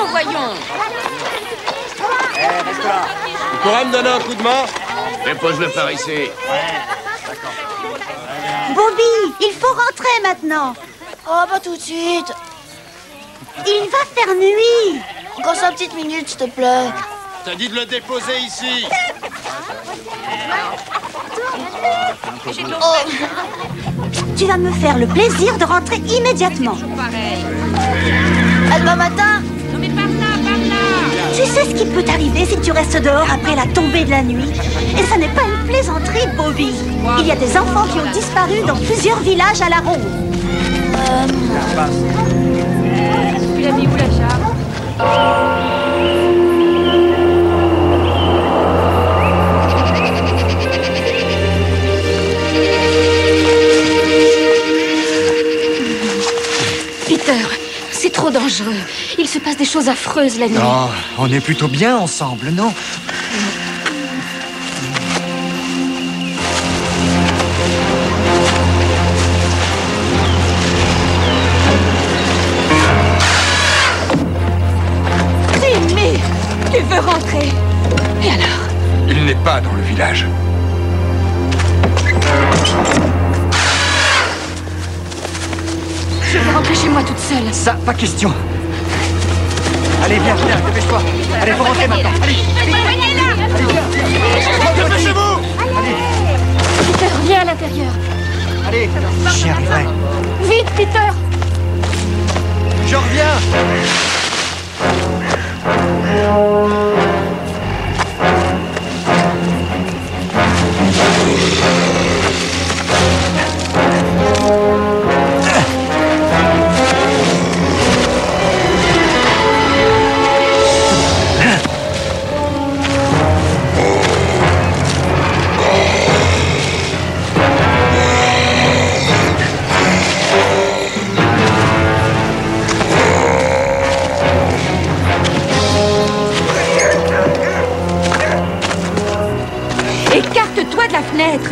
voyons. Reste là. Tu pourrais me donner un coup de main? Dépose-le par ici. Bobby, il faut rentrer maintenant. Oh, pas tout de suite. Il va faire nuit. Encore 5 petites minutes, s'il te plaît. T'as dit de le déposer ici. Tu vas me faire le plaisir de rentrer immédiatement. Demain matin. Non mais par là. Tu sais ce qui peut t'arriver si tu restes dehors après la tombée de la nuit? Et ça n'est pas une plaisanterie, Bobby. Il y a des enfants qui ont disparu dans plusieurs villages à la ronde. Tu l'as mis où la charge? Peter, c'est trop dangereux. Il se passe des choses affreuses la nuit. Oh, on est plutôt bien ensemble, non? Timmy, tu veux rentrer? Et alors? Il n'est pas dans le village. Je veux rentrer chez moi toute seule. Ça, pas question. Allez, viens, dépêche-toi. Allez, faut rentrer maintenant. Allez, Dépêchez-vous! Peter, viens à l'intérieur. allez, j'y arriverai. Vite, Peter. Je reviens. Écarte-toi de la fenêtre.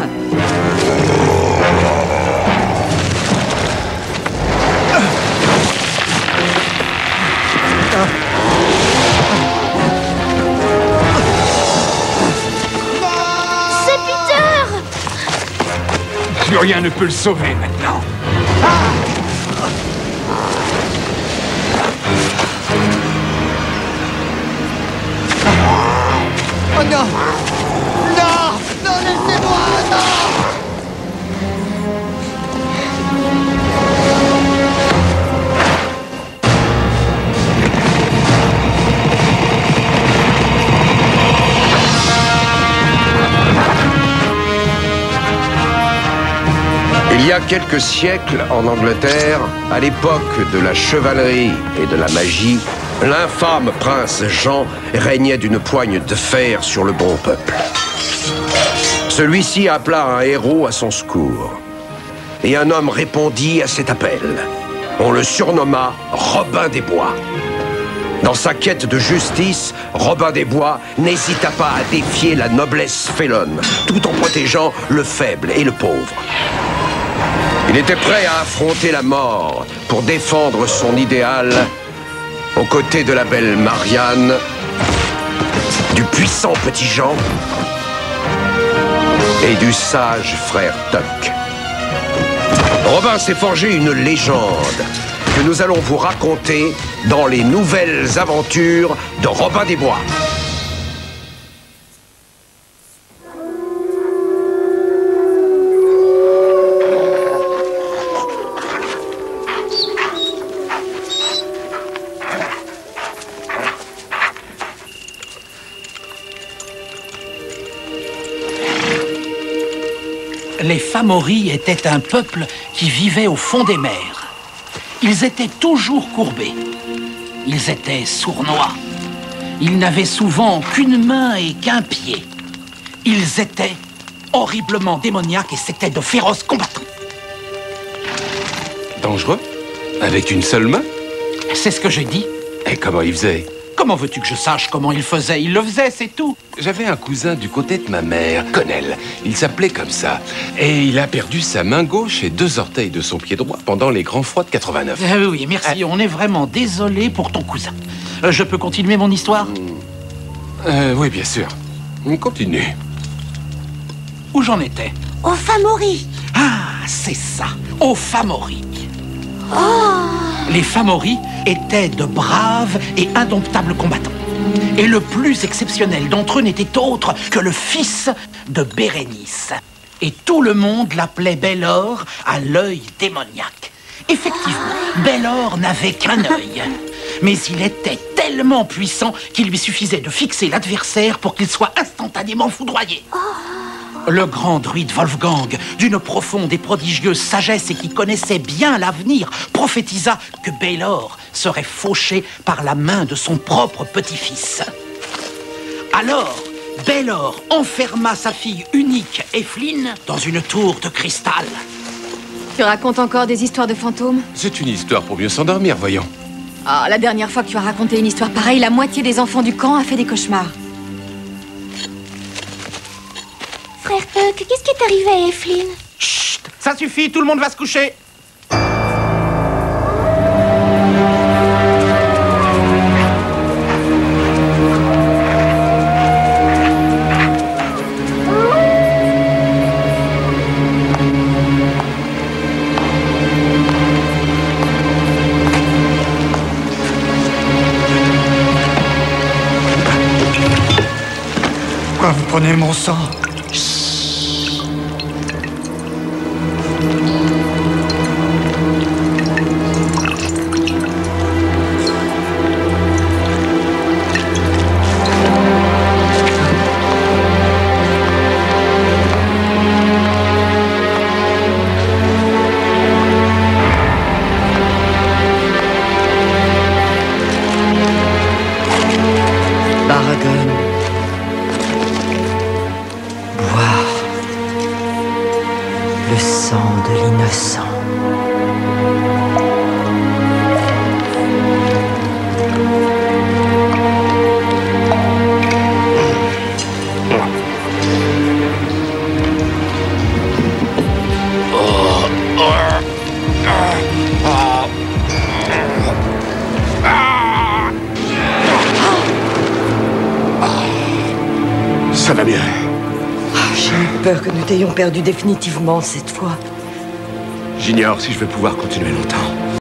C'est Peter. Plus rien ne peut le sauver maintenant. Oh non! Non! Non, laissez-moi! Non! Il y a quelques siècles, en Angleterre, à l'époque de la chevalerie et de la magie, l'infâme prince Jean régnait d'une poigne de fer sur le bon peuple. Celui-ci appela un héros à son secours. Et un homme répondit à cet appel. On le surnomma Robin des Bois. Dans sa quête de justice, Robin des Bois n'hésita pas à défier la noblesse félonne, tout en protégeant le faible et le pauvre. Il était prêt à affronter la mort pour défendre son idéal aux côtés de la belle Marianne, du puissant petit Jean et du sage frère Tuck. Robin s'est forgé une légende que nous allons vous raconter dans les nouvelles aventures de Robin des Bois. Les Fa'Mori étaient un peuple qui vivait au fond des mers. Ils étaient toujours courbés. Ils étaient sournois. Ils n'avaient souvent qu'une main et qu'un pied. Ils étaient horriblement démoniaques et c'étaient de féroces combattants. Dangereux? Avec une seule main? C'est ce que j'ai dit. Et comment il faisait? Comment veux-tu que je sache comment il faisait? Il le faisait, c'est tout. J'avais un cousin du côté de ma mère, Connell. Il s'appelait comme ça. Et il a perdu sa main gauche et 2 orteils de son pied droit pendant les grands froids de 89. Oui, merci. On est vraiment désolé pour ton cousin. Je peux continuer mon histoire? Oui, bien sûr. Continue. Où j'en étais? Aux Fomori. Ah, c'est ça, aux Fomori. Les Fomori étaient de braves et indomptables combattants. Et le plus exceptionnel d'entre eux n'était autre que le fils de Bérénice. Et tout le monde l'appelait Bélor à l'œil démoniaque. Effectivement, Bélor n'avait qu'un œil. Mais il était tellement puissant qu'il lui suffisait de fixer l'adversaire pour qu'il soit instantanément foudroyé. Le grand druide Wolfgang, d'une profonde et prodigieuse sagesse et qui connaissait bien l'avenir, prophétisa que Bélor serait fauché par la main de son propre petit-fils. Alors, Bélor enferma sa fille unique, Effeline, dans une tour de cristal. Tu racontes encore des histoires de fantômes? C'est une histoire pour mieux s'endormir, voyons. Ah, la dernière fois que tu as raconté une histoire pareille, la moitié des enfants du camp a fait des cauchemars. Frère Puck, qu'est-ce qui est arrivé à Effeline? Chut, ça suffit, tout le monde va se coucher. Pourquoi vous prenez mon sang? Baragon. Boire le sang de l'innocent. Ça va bien. J'ai eu peur que nous t'ayons perdu définitivement cette fois. J'ignore si je vais pouvoir continuer longtemps.